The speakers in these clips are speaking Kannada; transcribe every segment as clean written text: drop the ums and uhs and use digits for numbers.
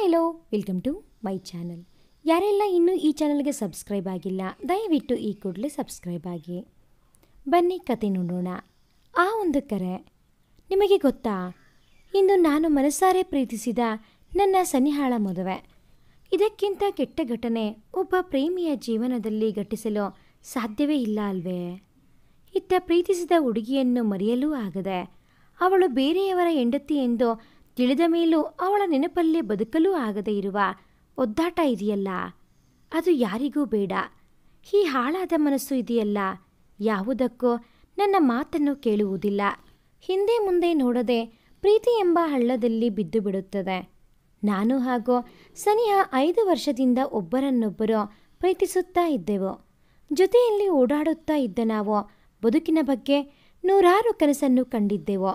Hi hello welcome to my channel. ಯಾರೆಲ್ಲ ಇನ್ನೂ ಈ ಚಾನಲ್ಗೆ ಸಬ್ಸ್ಕ್ರೈಬ್ ಆಗಿಲ್ಲ ದಯವಿಟ್ಟು ಈ ಕೂಡಲೇ ಸಬ್ಸ್ಕ್ರೈಬ್ ಆಗಿ. ಬನ್ನಿ ಕತೆ ನೋಡೋಣ. ಆ ಒಂದು ಕರೆ. ನಿಮಗೆ ಗೊತ್ತಾ, ಇಂದು ನಾನು ಮನಸಾರೆ ಪ್ರೀತಿಸಿದ ನನ್ನ ಸನಿಹಾಳ ಮದುವೆ. ಇದಕ್ಕಿಂತ ಕೆಟ್ಟ ಘಟನೆ ಒಬ್ಬ ಪ್ರೇಮಿಯ ಜೀವನದಲ್ಲಿ ಘಟಿಸಲು ಸಾಧ್ಯವೇ ಇಲ್ಲ ಅಲ್ವೇ? ಇತ್ತ ಪ್ರೀತಿಸಿದ ಹುಡುಗಿಯನ್ನು ಮರೆಯಲೂ ಆಗದೆ ಅವಳು ಬೇರೆಯವರ ಹೆಂಡತಿ ಎಂದು ತಿಳಿದ ಮೇಲೂ ಅವಳ ನೆನಪಲ್ಲಿ ಬದುಕಲೂ ಆಗದೆ ಇರುವ ಒದ್ದಾಟ ಇದೆಯಲ್ಲ, ಅದು ಯಾರಿಗೂ ಬೇಡ. ಈ ಹಾಳಾದ ಮನಸ್ಸು ಇದೆಯಲ್ಲ, ಯಾವುದಕ್ಕೂ ನನ್ನ ಮಾತನ್ನು ಕೇಳುವುದಿಲ್ಲ. ಹಿಂದೆ ಮುಂದೆ ನೋಡದೆ ಪ್ರೀತಿ ಎಂಬ ಹಳ್ಳದಲ್ಲಿ ಬಿದ್ದು ಬಿಡುತ್ತದೆ. ನಾನು ಹಾಗೂ ಸನಿಹಾ 5 ವರ್ಷದಿಂದ ಒಬ್ಬರನ್ನೊಬ್ಬರು ಪ್ರೀತಿಸುತ್ತಾ ಇದ್ದೆವು. ಜೊತೆಯಲ್ಲಿ ಓಡಾಡುತ್ತಾ ಇದ್ದ ನಾವು ಬದುಕಿನ ಬಗ್ಗೆ ನೂರಾರು ಕನಸನ್ನು ಕಂಡಿದ್ದೆವು.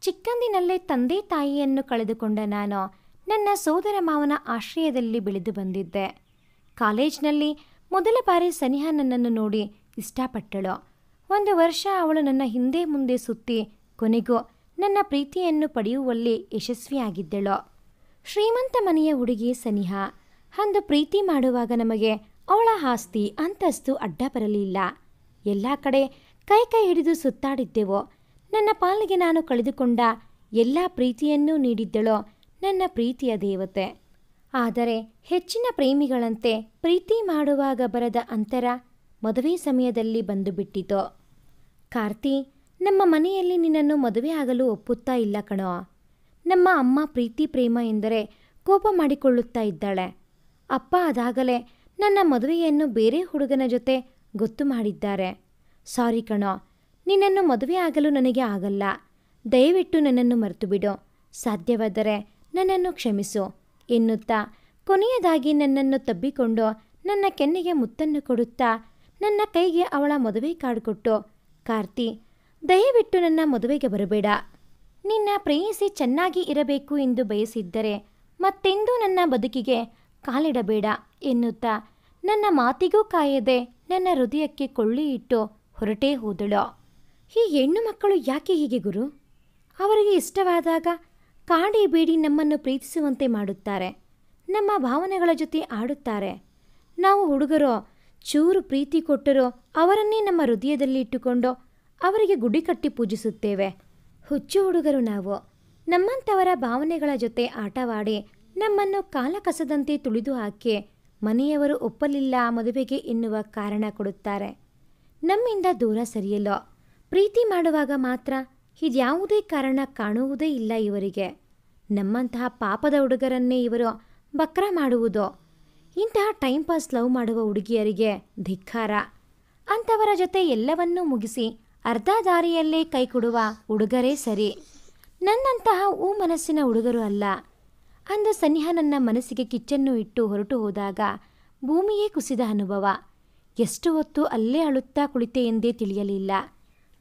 ಚಿಕ್ಕಂದಿನಲ್ಲೇ ತಂದೆ ತಾಯಿಯನ್ನು ಕಳೆದುಕೊಂಡ ನಾನು ನನ್ನ ಸೋದರ ಮಾವನ ಆಶ್ರಯದಲ್ಲಿ ಬೆಳೆದು ಬಂದಿದ್ದೆ. ಕಾಲೇಜ್ನಲ್ಲಿ ಮೊದಲ ಬಾರಿ ಸನಿಹಾ ನನ್ನನ್ನು ನೋಡಿ ಇಷ್ಟಪಟ್ಟಳು. 1 ವರ್ಷ ಅವಳು ನನ್ನ ಹಿಂದೆ ಮುಂದೆ ಸುತ್ತಿ ಕೊನೆಗೂ ನನ್ನ ಪ್ರೀತಿಯನ್ನು ಪಡೆಯುವಲ್ಲಿ ಯಶಸ್ವಿಯಾಗಿದ್ದಳು. ಶ್ರೀಮಂತ ಮನೆಯ ಹುಡುಗಿ ಸನಿಹಾ. ಅಂದು ಪ್ರೀತಿ ಮಾಡುವಾಗ ನಮಗೆ ಅವಳ ಆಸ್ತಿ ಅಂತಸ್ತು ಅಡ್ಡ ಬರಲಿಲ್ಲ. ಎಲ್ಲ ಕಡೆ ಕೈ ಹಿಡಿದು ಸುತ್ತಾಡಿದ್ದೆವು. ನನ್ನ ಪಾಲಿಗೆ ನಾನು ಕಳೆದುಕೊಂಡ ಎಲ್ಲ ಪ್ರೀತಿಯನ್ನೂ ನೀಡಿದ್ದಳು ನನ್ನ ಪ್ರೀತಿಯ ದೇವತೆ. ಆದರೆ ಹೆಚ್ಚಿನ ಪ್ರೇಮಿಗಳಂತೆ ಪ್ರೀತಿ ಮಾಡುವಾಗ ಬರದ ಅಂತರ ಮದುವೆ ಸಮಯದಲ್ಲಿ ಬಂದು ಬಿಟ್ಟಿತು. ಕಾರ್ತಿ, ನಮ್ಮ ಮನೆಯಲ್ಲಿ ನಿನ್ನನ್ನು ಮದುವೆ ಆಗಲು ಒಪ್ಪುತ್ತಾ ಇಲ್ಲ ಕಣೋ. ನಮ್ಮ ಅಮ್ಮ ಪ್ರೀತಿ ಪ್ರೇಮ ಎಂದರೆ ಕೋಪ ಮಾಡಿಕೊಳ್ಳುತ್ತಾ ಇದ್ದಾಳೆ. ಅಪ್ಪ ಅದಾಗಲೇ ನನ್ನ ಮದುವೆಯನ್ನು ಬೇರೆ ಹುಡುಗನ ಜೊತೆ ಗೊತ್ತು ಮಾಡಿದ್ದಾರೆ. ಸಾರಿ ಕಣೋ, ನಿನ್ನನ್ನು ಮದುವೆ ಆಗಲು ನನಗೆ ಆಗಲ್ಲ. ದಯವಿಟ್ಟು ನನ್ನನ್ನು ಮರೆತುಬಿಡು. ಸಾಧ್ಯವಾದರೆ ನನ್ನನ್ನು ಕ್ಷಮಿಸು ಎನ್ನುತ್ತಾ ಕೊನೆಯದಾಗಿ ನನ್ನನ್ನು ತಬ್ಬಿಕೊಂಡು ನನ್ನ ಕೆನ್ನೆಗೆ ಮುತ್ತನ್ನು ಕೊಡುತ್ತಾ ನನ್ನ ಕೈಗೆ ಅವಳ ಮದುವೆ ಕಾರ್ಡ್ ಕೊಟ್ಟು, ಕಾರ್ತಿ, ದಯವಿಟ್ಟು ನನ್ನ ಮದುವೆಗೆ ಬರಬೇಡ. ನಿನ್ನ ಪ್ರೇಯಸಿ ಚೆನ್ನಾಗಿ ಇರಬೇಕು ಎಂದು ಬಯಸಿದ್ದರೆ ಮತ್ತೆಂದೂ ನನ್ನ ಬದುಕಿಗೆ ಕಾಲಿಡಬೇಡ ಎನ್ನುತ್ತಾ ನನ್ನ ಮಾತಿಗೂ ಕಾಯದೆ ನನ್ನ ಹೃದಯಕ್ಕೆ ಕೊಳ್ಳಿ ಇಟ್ಟು ಹೊರಟೇ ಹೋದಳು. ಈ ಹೆಣ್ಣು ಮಕ್ಕಳು ಯಾಕೆ ಹೀಗೆ ಗುರು? ಅವರಿಗೆ ಇಷ್ಟವಾದಾಗ ಕಾಡಿ ಬೇಡಿ ನಮ್ಮನ್ನು ಪ್ರೀತಿಸುವಂತೆ ಮಾಡುತ್ತಾರೆ. ನಮ್ಮ ಭಾವನೆಗಳ ಜೊತೆ ಆಡುತ್ತಾರೆ. ನಾವು ಹುಡುಗರು ಚೂರು ಪ್ರೀತಿ ಕೊಟ್ಟರೂ ಅವರನ್ನೇ ನಮ್ಮ ಹೃದಯದಲ್ಲಿ ಇಟ್ಟುಕೊಂಡು ಅವರಿಗೆ ಗುಡಿ ಕಟ್ಟಿ ಪೂಜಿಸುತ್ತೇವೆ. ಹುಚ್ಚು ಹುಡುಗರು ನಾವು. ನಮ್ಮಂಥವರ ಭಾವನೆಗಳ ಜೊತೆ ಆಟವಾಡಿ ನಮ್ಮನ್ನು ಕಾಲ ಕಸದಂತೆ ತುಳಿದು ಹಾಕಿ ಮನೆಯವರು ಒಪ್ಪಲಿಲ್ಲ ಮದುವೆಗೆ ಎನ್ನುವ ಕಾರಣ ಕೊಡುತ್ತಾರೆ. ನಮ್ಮಿಂದ ದೂರ ಸರಿಯಲು ಪ್ರೀತಿ ಮಾಡುವಾಗ ಮಾತ್ರ ಇದ್ಯಾವುದೇ ಕಾರಣ ಕಾಣುವುದೇ ಇಲ್ಲ ಇವರಿಗೆ. ನಮ್ಮಂತಹ ಪಾಪದ ಹುಡುಗರನ್ನೇ ಇವರು ಬಕ್ರ ಮಾಡುವುದು. ಇಂತಹ ಟೈಮ್ ಪಾಸ್ ಲವ್ ಮಾಡುವ ಹುಡುಗಿಯರಿಗೆ ಧಿಕ್ಕಾರ. ಅಂಥವರ ಜೊತೆ ಎಲ್ಲವನ್ನೂ ಮುಗಿಸಿ ಅರ್ಧ ದಾರಿಯಲ್ಲೇ ಕೈ ಕೊಡುವ ಹುಡುಗರೇ ಸರಿ. ನನ್ನಂತಹ ಮನಸ್ಸಿನ ಹುಡುಗರು ಅಲ್ಲ. ಅಂದು ಸನಿಹಾ ನನ್ನ ಮನಸ್ಸಿಗೆ ಕಿಚ್ಚನ್ನು ಇಟ್ಟು ಹೊರಟು ಹೋದಾಗ ಭೂಮಿಯೇ ಕುಸಿದ ಅನುಭವ. ಎಷ್ಟು ಹೊತ್ತು ಅಲ್ಲೇ ಅಳುತ್ತಾ ಕುಳಿತೆ ಎಂದೇ ತಿಳಿಯಲಿಲ್ಲ.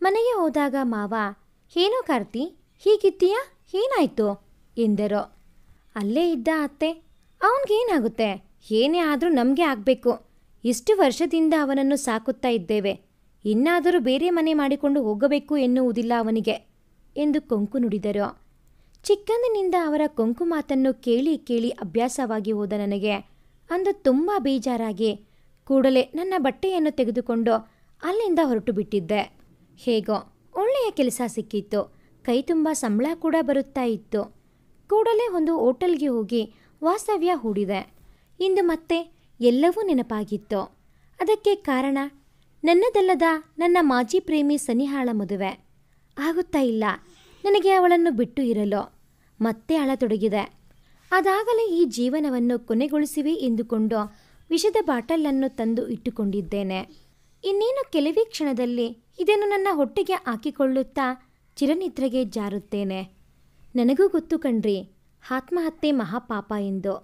ಮನೆಗೆ ಹೋದಾಗ ಮಾವ, ಏನೋ ಕಾರ್ತಿ ಹೀಗಿದ್ದೀಯಾ, ಏನಾಯ್ತು ಎಂದರು. ಅಲ್ಲೇ ಇದ್ದ ಅತ್ತೆ, ಅವನಿಗೇನಾಗುತ್ತೆ, ಏನೇ ಆದರೂ ನಮಗೆ ಆಗಬೇಕು. ಇಷ್ಟು ವರ್ಷದಿಂದ ಅವನನ್ನು ಸಾಕುತ್ತಾ ಇದ್ದೇವೆ. ಇನ್ನಾದರೂ ಬೇರೆ ಮನೆ ಮಾಡಿಕೊಂಡು ಹೋಗಬೇಕು ಎನ್ನುವುದಿಲ್ಲ ಅವನಿಗೆ ಎಂದು ಕೊಂಕು ನುಡಿದರು. ಚಿಕ್ಕಂದಿನಿಂದ ಅವರ ಕೊಂಕು ಮಾತನ್ನು ಕೇಳಿ ಕೇಳಿ ಅಭ್ಯಾಸವಾಗಿ ಹೋದ ನನಗೆ ಅಂದು ತುಂಬ ಬೇಜಾರಾಗಿ ಕೂಡಲೇ ನನ್ನ ಬಟ್ಟೆಯನ್ನು ತೆಗೆದುಕೊಂಡು ಅಲ್ಲಿಂದ ಹೊರಟು ಬಿಟ್ಟಿದ್ದೆ. ಹೇಗೋ ಒಳ್ಳೆಯ ಕೆಲಸ ಸಿಕ್ಕಿತ್ತು. ಕೈ ತುಂಬ ಸಂಬಳ ಕೂಡ ಬರುತ್ತಾ ಇತ್ತು. ಕೂಡಲೇ ಒಂದು ಹೋಟೆಲ್ಗೆ ಹೋಗಿ ವಾಸ್ತವ್ಯ ಹೂಡಿದೆ. ಇಂದು ಮತ್ತೆ ಎಲ್ಲವೂ ನೆನಪಾಗಿತ್ತು. ಅದಕ್ಕೆ ಕಾರಣ ನನ್ನದಲ್ಲದ ನನ್ನ ಮಾಜಿ ಪ್ರೇಮಿ ಸನಿಹಾಳ ಮದುವೆ. ಆಗುತ್ತಾ ಇಲ್ಲ ನನಗೆ ಅವಳನ್ನು ಬಿಟ್ಟು ಇರಲು. ಮತ್ತೆ ಅಳತೊಡಗಿದೆ. ಅದಾಗಲೇ ಈ ಜೀವನವನ್ನು ಕೊನೆಗೊಳಿಸಿವೆ ಎಂದುಕೊಂಡು ವಿಷದ ಬಾಟಲನ್ನು ತಂದು ಇಟ್ಟುಕೊಂಡಿದ್ದೇನೆ. ಇನ್ನೇನು ಕೆಲವೇ ಕ್ಷಣದಲ್ಲಿ ಇದನ್ನು ನನ್ನ ಹೊಟ್ಟೆಗೆ ಹಾಕಿಕೊಳ್ಳುತ್ತಾ ಚಿರನಿದ್ರೆಗೆ ಜಾರುತ್ತೇನೆ. ನನಗೂ ಗೊತ್ತು ಕಣ್ರಿ, ಆತ್ಮಹತ್ಯೆ ಮಹಾಪಾಪ ಎಂದು.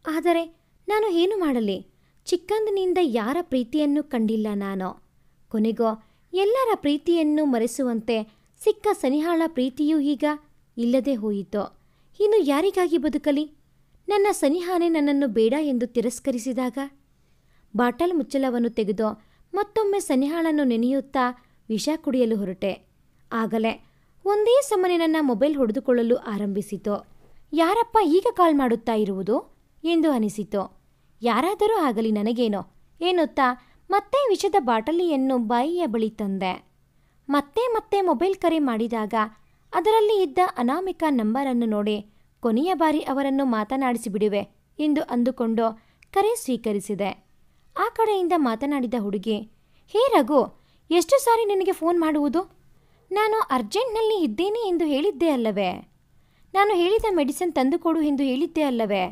ಆದರೆ ನಾನು ಏನು ಮಾಡಲಿ? ಚಿಕ್ಕಂದಿನಿಂದ ಯಾರ ಪ್ರೀತಿಯನ್ನು ಕಂಡಿಲ್ಲ ನಾನು. ಕೊನೆಗೋ ಎಲ್ಲರ ಪ್ರೀತಿಯನ್ನು ಮರೆಸುವಂತೆ ಸಿಕ್ಕ ಸನಿಹಾಳ ಪ್ರೀತಿಯೂ ಈಗ ಇಲ್ಲದೆ ಹೋಯಿತು. ಇನ್ನು ಯಾರಿಗಾಗಿ ಬದುಕಲಿ? ನನ್ನ ಸನಿಹಾನೇ ನನ್ನನ್ನು ಬೇಡ ಎಂದು ತಿರಸ್ಕರಿಸಿದಾಗ ಬಾಟಲ್ ಮುಚ್ಚಳವನ್ನು ತೆಗೆದು ಮತ್ತೊಮ್ಮೆ ಸನಿಹಾಳನ್ನು ನೆನೆಯುತ್ತಾ ವಿಷ ಕುಡಿಯಲು ಹೊರಟೆ. ಆಗಲೇ ಒಂದೇ ಸಮನೆ ನನ್ನ ಮೊಬೈಲ್ ಹೊಡೆದುಕೊಳ್ಳಲು ಆರಂಭಿಸಿತು. ಯಾರಪ್ಪ ಈಗ ಕಾಲ್ ಮಾಡುತ್ತಾ ಇರುವುದು ಎಂದು ಅನಿಸಿತು. ಯಾರಾದರೂ ಆಗಲಿ ನನಗೇನೋ ಎನ್ನುತ್ತಾ ಮತ್ತೆ ವಿಷದ ಬಾಟಲಿಯನ್ನು ಬಾಯಿಯ ಬಳಿ ತಂದೆ. ಮತ್ತೆ ಮತ್ತೆ ಮೊಬೈಲ್ ಕರೆ ಮಾಡಿದಾಗ ಅದರಲ್ಲಿ ಇದ್ದ ಅನಾಮಿಕಾ ನಂಬರನ್ನು ನೋಡಿ ಕೊನೆಯ ಬಾರಿ ಅವರನ್ನು ಮಾತನಾಡಿಸಿಬಿಡುವೆ ಎಂದು ಅಂದುಕೊಂಡು ಕರೆ ಸ್ವೀಕರಿಸಿದೆ. ಆ ಕಡೆಯಿಂದ ಮಾತನಾಡಿದ ಹುಡುಗಿ, ಹೇ ರಘು, ಎಷ್ಟು ಸಾರಿ ನಿನಗೆ ಫೋನ್ ಮಾಡುವುದು? ನಾನು ಅರ್ಜೆಂಟ್ನಲ್ಲಿ ಇದ್ದೇನೆ ಎಂದು ಹೇಳಿದ್ದೆ ಅಲ್ಲವೇ? ನಾನು ಹೇಳಿದ ಮೆಡಿಸಿನ್ ತಂದುಕೊಡು ಎಂದು ಹೇಳಿದ್ದೆ ಅಲ್ಲವೇ?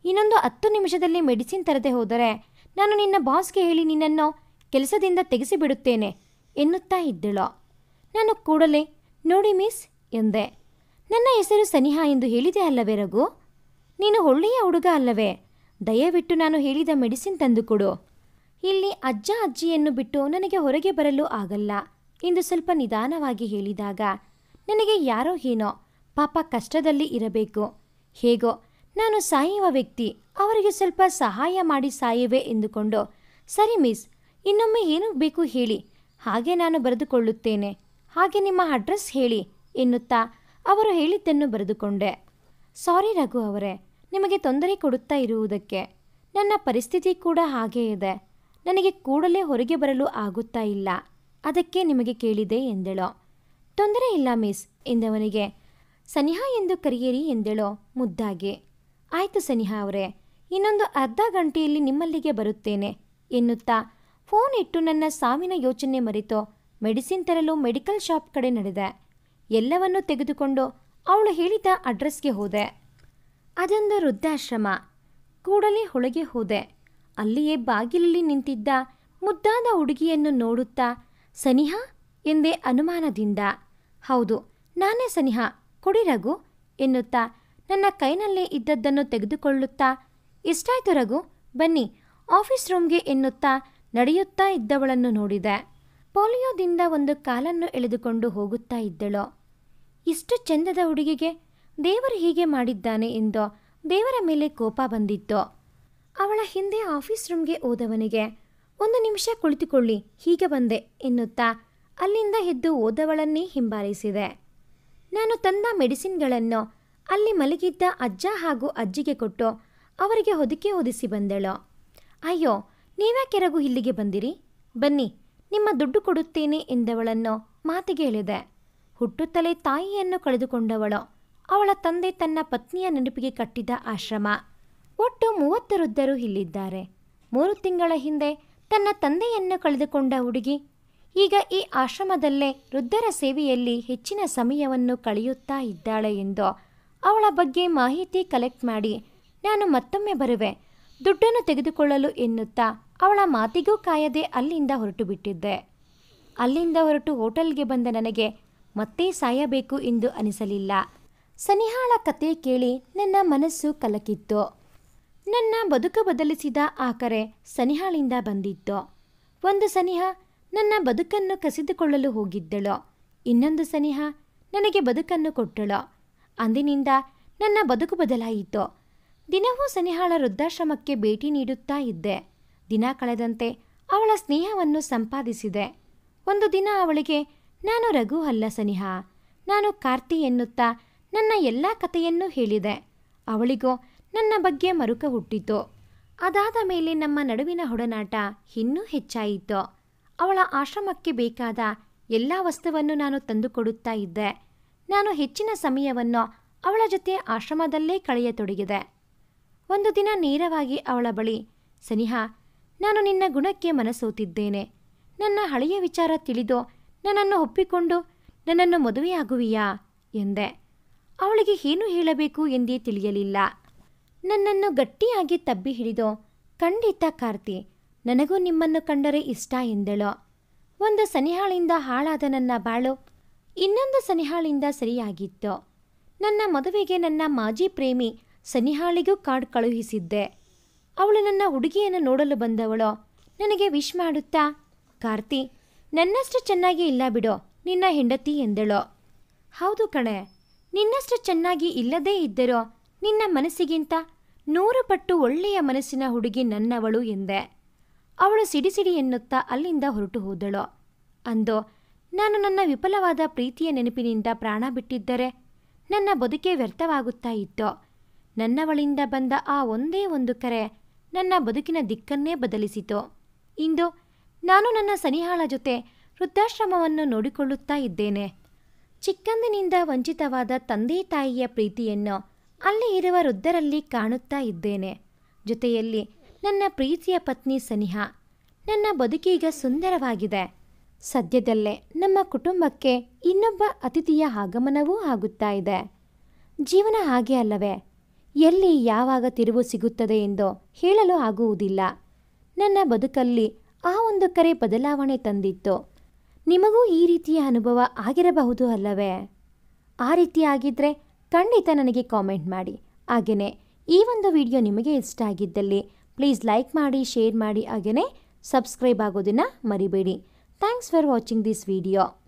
ಇನ್ನೊಂದು 10 ನಿಮಿಷದಲ್ಲಿ ಮೆಡಿಸಿನ್ ತರದೆ ಹೋದರೆ ನಾನು ನಿನ್ನ ಬಾಸ್ಗೆ ಹೇಳಿ ನಿನ್ನನ್ನು ಕೆಲಸದಿಂದ ತೆಗೆಸಿಬಿಡುತ್ತೇನೆ ಎನ್ನುತ್ತಾ ಇದ್ದಳು. ನಾನು ಕೂಡಲೇ ನೋಡಿ ಮಿಸ್ ಎಂದೆ. ನನ್ನ ಹೆಸರು ಸನಿಹಾ ಎಂದು ಹೇಳಿದೆ ಅಲ್ಲವೇ ರಘು? ನೀನು ಒಳ್ಳೆಯ ಹುಡುಗ ಅಲ್ಲವೇ? ದಯವಿಟ್ಟು ನಾನು ಹೇಳಿದ ಮೆಡಿಸಿನ್ ತಂದುಕೊಡು. ಇಲ್ಲಿ ಅಜ್ಜ ಅಜ್ಜಿಯನ್ನು ಬಿಟ್ಟು ನನಗೆ ಹೊರಗೆ ಬರಲು ಆಗಲ್ಲ ಎಂದು ಸ್ವಲ್ಪ ನಿಧಾನವಾಗಿ ಹೇಳಿದಾಗ ನನಗೆ ಯಾರೋ ಏನೋ ಪಾಪ ಕಷ್ಟದಲ್ಲಿ ಇರಬೇಕು, ಹೇಗೋ ನಾನು ಸಾಯುವ ವ್ಯಕ್ತಿ, ಅವರಿಗೆ ಸ್ವಲ್ಪ ಸಹಾಯ ಮಾಡಿ ಸಾಯುವೆ ಎಂದುಕೊಂಡು, ಸರಿ ಮಿಸ್, ಇನ್ನೊಮ್ಮೆ ಏನು ಬೇಕು ಹೇಳಿ, ಹಾಗೆ ನಾನು ಬರೆದುಕೊಳ್ಳುತ್ತೇನೆ. ಹಾಗೆ ನಿಮ್ಮ ಅಡ್ರೆಸ್ ಹೇಳಿ ಎನ್ನುತ್ತಾ ಅವರು ಹೇಳಿದ್ದನ್ನು ಬರೆದುಕೊಂಡೆ. ಸಾರಿ ರಘು ಅವರೇ, ನಿಮಗೆ ತೊಂದರೆ ಕೊಡುತ್ತಾ ಇರುವುದಕ್ಕೆ. ನನ್ನ ಪರಿಸ್ಥಿತಿ ಕೂಡ ಹಾಗೇ ಇದೆ. ನನಗೆ ಕೂಡಲೇ ಹೊರಗೆ ಬರಲು ಆಗುತ್ತಾ ಇಲ್ಲ, ಅದಕ್ಕೆ ನಿಮಗೆ ಕೇಳಿದೆ ಎಂದಳು. ತೊಂದರೆ ಇಲ್ಲ ಮಿಸ್ ಎಂದವನಿಗೆ, ಸನಿಹಾ ಎಂದು ಕರೆಯಿರಿ ಎಂದಳು ಮುದ್ದಾಗಿ. ಆಯಿತು ಸನಿಹಾ ಅವರೇ, ಇನ್ನೊಂದು ಅರ್ಧ ಗಂಟೆಯಲ್ಲಿ ನಿಮ್ಮಲ್ಲಿಗೆ ಬರುತ್ತೇನೆ ಎನ್ನುತ್ತಾ ಫೋನ್ ಇಟ್ಟು ನನ್ನ ಸಾವಿನ ಯೋಚನೆ ಮರೆತು ಮೆಡಿಸಿನ್ ತರಲು ಮೆಡಿಕಲ್ ಶಾಪ್ ಕಡೆ ನಡೆದೆ. ಎಲ್ಲವನ್ನೂ ತೆಗೆದುಕೊಂಡು ಅವಳು ಹೇಳಿದ ಅಡ್ರೆಸ್ಗೆ ಹೋದೆ. ಅದೊಂದು ವೃದ್ಧಾಶ್ರಮ. ಕೂಡಲೇ ಒಳಗೆ ಹೋದೆ. ಅಲ್ಲಿಯೇ ಬಾಗಿಲಲ್ಲಿ ನಿಂತಿದ್ದ ಮುದ್ದಾದ ಹುಡುಗಿಯನ್ನು ನೋಡುತ್ತಾ ಸನಿಹಾ ಎಂದೇ ಅನುಮಾನದಿಂದ. ಹೌದು, ನಾನೇ ಸನಿಹಾ, ಕೊಡಿ ರಘು ಎನ್ನುತ್ತಾ ನನ್ನ ಕೈನಲ್ಲೇ ಇದ್ದದ್ದನ್ನು ತೆಗೆದುಕೊಳ್ಳುತ್ತಾ, ಎಷ್ಟಾಯ್ತು ರಘು, ಬನ್ನಿ ಆಫೀಸ್ ರೂಮ್ಗೆ ಎನ್ನುತ್ತಾ ನಡೆಯುತ್ತಾ ಇದ್ದವಳನ್ನು ನೋಡಿದೆ. ಪೋಲಿಯೋದಿಂದ ಒಂದು ಕಾಲನ್ನು ಎಳೆದುಕೊಂಡು ಹೋಗುತ್ತಾ ಇದ್ದಳು. ಇಷ್ಟು ಚೆಂದದ ಹುಡುಗಿಗೆ ದೇವರು ಹೀಗೆ ಮಾಡಿದ್ದಾನೆ ಎಂದು ದೇವರ ಮೇಲೆ ಕೋಪ ಬಂದಿತ್ತು. ಅವಳ ಹಿಂದೆ ಆಫೀಸ್ ರೂಮ್ಗೆ ಹೋದವನಿಗೆ, ಒಂದು ನಿಮಿಷ ಕುಳಿತುಕೊಳ್ಳಿ, ಹೀಗೆ ಬಂದೆ ಎನ್ನುತ್ತಾ ಅಲ್ಲಿಂದ ಎದ್ದು ಹೋದವಳನ್ನೇ ಹಿಂಬಾಲಿಸಿದೆ. ನಾನು ತಂದ ಮೆಡಿಸಿನ್ಗಳನ್ನು ಅಲ್ಲಿ ಮಲಗಿದ್ದ ಅಜ್ಜ ಹಾಗೂ ಅಜ್ಜಿಗೆ ಕೊಟ್ಟು ಅವರಿಗೆ ಹೊದಿಸಿ ಬಂದಳು. ಅಯ್ಯೋ, ನೀವ್ಯಾಕೆ ರಘು ಇಲ್ಲಿಗೆ ಬಂದಿರಿ? ಬನ್ನಿ, ನಿಮ್ಮ ದುಡ್ಡು ಕೊಡುತ್ತೇನೆ ಎಂದವಳನ್ನು ಮಾತಿಗೆ ಎಳೆದೆ. ಹುಟ್ಟುತ್ತಲೇ ತಾಯಿಯನ್ನು ಕಳೆದುಕೊಂಡವಳು. ಅವಳ ತಂದೆ ತನ್ನ ಪತ್ನಿಯ ನೆನಪಿಗೆ ಕಟ್ಟಿದ ಆಶ್ರಮ. ಒಟ್ಟು 30 ವೃದ್ಧರು ಇಲ್ಲಿದ್ದಾರೆ. 3 ತಿಂಗಳ ಹಿಂದೆ ತನ್ನ ತಂದೆಯನ್ನು ಕಳೆದುಕೊಂಡ ಹುಡುಗಿ ಈಗ ಈ ಆಶ್ರಮದಲ್ಲೇ ವೃದ್ಧರ ಸೇವೆಯಲ್ಲಿ ಹೆಚ್ಚಿನ ಸಮಯವನ್ನು ಕಳೆಯುತ್ತಾ ಇದ್ದಾಳೆ ಎಂದು ಅವಳ ಬಗ್ಗೆ ಮಾಹಿತಿ ಕಲೆಕ್ಟ್ ಮಾಡಿ ನಾನು ಮತ್ತೊಮ್ಮೆ ಬರುವೆ, ದುಡ್ಡನ್ನು ತೆಗೆದುಕೊಳ್ಳಲು ಎನ್ನುತ್ತಾ ಅವಳ ಮಾತಿಗೂ ಕಾಯದೆ ಅಲ್ಲಿಂದ ಹೊರಟು ಬಿಟ್ಟಿದ್ದೆ. ಅಲ್ಲಿಂದ ಹೊರಟು ಹೋಟೆಲ್ಗೆ ಬಂದ ನನಗೆ ಮತ್ತೆ ಸಾಯಬೇಕು ಎಂದು ಅನಿಸಲಿಲ್ಲ. ಸನಿಹಾಳ ಕತೆ ಕೇಳಿ ನನ್ನ ಮನಸ್ಸು ಕಲಕಿತ್ತು. ನನ್ನ ಬದುಕು ಬದಲಿಸಿದ ಆ ಕರೆ ಸನಿಹಾಳಿಂದ ಬಂದಿತ್ತು. ಒಂದು ಸನಿಹಾ ನನ್ನ ಬದುಕನ್ನು ಕಸಿದುಕೊಳ್ಳಲು ಹೋಗಿದ್ದಳು, ಇನ್ನೊಂದು ಸನಿಹಾ ನನಗೆ ಬದುಕನ್ನು ಕೊಟ್ಟಳು. ಅಂದಿನಿಂದ ನನ್ನ ಬದುಕು ಬದಲಾಯಿತು. ದಿನವೂ ಸನಿಹಾಳ ವೃದ್ಧಾಶ್ರಮಕ್ಕೆ ಭೇಟಿ ನೀಡುತ್ತಾ ಇದ್ದೆ. ದಿನ ಕಳೆದಂತೆ ಅವಳ ಸ್ನೇಹವನ್ನು ಸಂಪಾದಿಸಿದೆ. ಒಂದು ದಿನ ಅವಳಿಗೆ, ನಾನು ರಘು ಅಲ್ಲ ಸನಿಹಾ, ನಾನು ಕಾರ್ತಿ ಎನ್ನುತ್ತಾ ನನ್ನ ಎಲ್ಲ ಕಥೆಯನ್ನೂ ಹೇಳಿದೆ. ಅವಳಿಗೂ ನನ್ನ ಬಗ್ಗೆ ಮರುಕ ಹುಟ್ಟಿತು. ಅದಾದ ಮೇಲೆ ನಮ್ಮ ನಡುವಿನ ಒಡನಾಟ ಇನ್ನೂ ಹೆಚ್ಚಾಯಿತು. ಅವಳ ಆಶ್ರಮಕ್ಕೆ ಬೇಕಾದ ಎಲ್ಲ ವಸ್ತುವನ್ನು ನಾನು ತಂದುಕೊಡುತ್ತಾ ಇದ್ದೆ. ನಾನು ಹೆಚ್ಚಿನ ಸಮಯವನ್ನು ಅವಳ ಜೊತೆ ಆಶ್ರಮದಲ್ಲೇ ಕಳೆಯತೊಡಗಿದೆ. ಒಂದು ದಿನ ನೇರವಾಗಿ ಅವಳ ಬಳಿ, ಸನಿಹಾ, ನಾನು ನಿನ್ನ ಗುಣಕ್ಕೆ ಮನಸೋತಿದ್ದೇನೆ. ನನ್ನ ಹಳೆಯ ವಿಚಾರ ತಿಳಿದು ನನ್ನನ್ನು ಒಪ್ಪಿಕೊಂಡು ನನ್ನನ್ನು ಮದುವೆಯಾಗುವಿಯಾ ಎಂದೆ. ಅವಳಿಗೆ ಏನು ಹೇಳಬೇಕು ಎಂದೇ ತಿಳಿಯಲಿಲ್ಲ. ನನ್ನನ್ನು ಗಟ್ಟಿಯಾಗಿ ತಬ್ಬಿ ಹಿಡಿದು, ಖಂಡಿತ ಕಾರ್ತಿ, ನನಗೂ ನಿಮ್ಮನ್ನು ಕಂಡರೆ ಇಷ್ಟ ಎಂದಳು. ಒಂದು ಸನಿಹಾಳಿಂದ ಹಾಳಾದ ನನ್ನ ಬಾಳು ಇನ್ನೊಂದು ಸನಿಹಾಳಿಂದ ಸರಿಯಾಗಿತ್ತು. ನನ್ನ ಮದುವೆಗೆ ನನ್ನ ಮಾಜಿ ಪ್ರೇಮಿ ಸನಿಹಾಳಿಗೂ ಕಾರ್ಡ್ ಕಳುಹಿಸಿದ್ದೆ. ಅವಳು ನನ್ನ ಹುಡುಗಿಯನ್ನು ನೋಡಲು ಬಂದವಳು ನನಗೆ ವಿಶ್ ಮಾಡುತ್ತಾ, ಕಾರ್ತಿ, ನನ್ನಷ್ಟು ಚೆನ್ನಾಗಿ ಇಲ್ಲ ಬಿಡೋ ನಿನ್ನ ಹೆಂಡತಿ ಎಂದಳು. ಹೌದು ಕಣೆ, ನಿನ್ನಷ್ಟು ಚೆನ್ನಾಗಿ ಇಲ್ಲದೇ ಇದ್ದರೂ ನಿನ್ನ ಮನಸ್ಸಿಗಿಂತ 100 ಪಟ್ಟು ಒಳ್ಳೆಯ ಮನಸ್ಸಿನ ಹುಡುಗಿ ನನ್ನವಳು ಎಂದೆ. ಅವಳು ಸಿಡಿಸಿಡಿ ಎನ್ನುತ್ತಾ ಅಲ್ಲಿಂದ ಹೊರಟು ಹೋದಳು. ಅಂದು ನಾನು ನನ್ನ ವಿಫಲವಾದ ಪ್ರೀತಿಯ ನೆನಪಿನಿಂದ ಪ್ರಾಣ ಬಿಟ್ಟಿದ್ದರೆ ನನ್ನ ಬದುಕೆ ವ್ಯರ್ಥವಾಗುತ್ತಾ ಇತ್ತು. ನನ್ನವಳಿಂದ ಬಂದ ಆ ಒಂದೇ ಒಂದು ಕರೆ ನನ್ನ ಬದುಕಿನ ದಿಕ್ಕನ್ನೇ ಬದಲಿಸಿತು. ಇಂದು ನಾನು ನನ್ನ ಸನಿಹಾಳ ಜೊತೆ ವೃದ್ಧಾಶ್ರಮವನ್ನು ನೋಡಿಕೊಳ್ಳುತ್ತಾ ಇದ್ದೇನೆ. ಚಿಕ್ಕಂದಿನಿಂದ ವಂಚಿತವಾದ ತಂದೆ ತಾಯಿಯ ಪ್ರೀತಿಯನ್ನು ಅಲ್ಲಿ ಇರುವ ವೃದ್ಧರಲ್ಲಿ ಕಾಣುತ್ತಾ ಇದ್ದೇನೆ. ಜೊತೆಯಲ್ಲಿ ನನ್ನ ಪ್ರೀತಿಯ ಪತ್ನಿ ಸನಿಹಾ. ನನ್ನ ಬದುಕೀಗ ಸುಂದರವಾಗಿದೆ. ಸದ್ಯದಲ್ಲೇ ನಮ್ಮ ಕುಟುಂಬಕ್ಕೆ ಇನ್ನೊಬ್ಬ ಅತಿಥಿಯ ಆಗಮನವೂ ಆಗುತ್ತಾ ಇದೆ. ಜೀವನ ಹಾಗೆ ಅಲ್ಲವೇ? ಎಲ್ಲಿ ಯಾವಾಗ ತಿರುವು ಸಿಗುತ್ತದೆ ಎಂದು ಹೇಳಲು ಆಗುವುದಿಲ್ಲ. ನನ್ನ ಬದುಕಲ್ಲಿ ಆ ಒಂದು ಕರೆ ಬದಲಾವಣೆ ತಂದಿತ್ತು. ನಿಮಗೂ ಈ ರೀತಿಯ ಅನುಭವ ಆಗಿರಬಹುದು ಅಲ್ಲವೇ? ಆ ರೀತಿ ಆಗಿದ್ದರೆ ಖಂಡಿತ ನನಗೆ ಕಾಮೆಂಟ್ ಮಾಡಿ. ಹಾಗೆಯೇ ಈ ಒಂದು ವಿಡಿಯೋ ನಿಮಗೆ ಇಷ್ಟ ಆಗಿದ್ದಲ್ಲಿ ಪ್ಲೀಸ್ ಲೈಕ್ ಮಾಡಿ, ಶೇರ್ ಮಾಡಿ, ಹಾಗೆಯೇ ಸಬ್ಸ್ಕ್ರೈಬ್ ಆಗೋದನ್ನು ಮರಿಬೇಡಿ. Thanks for watching this video.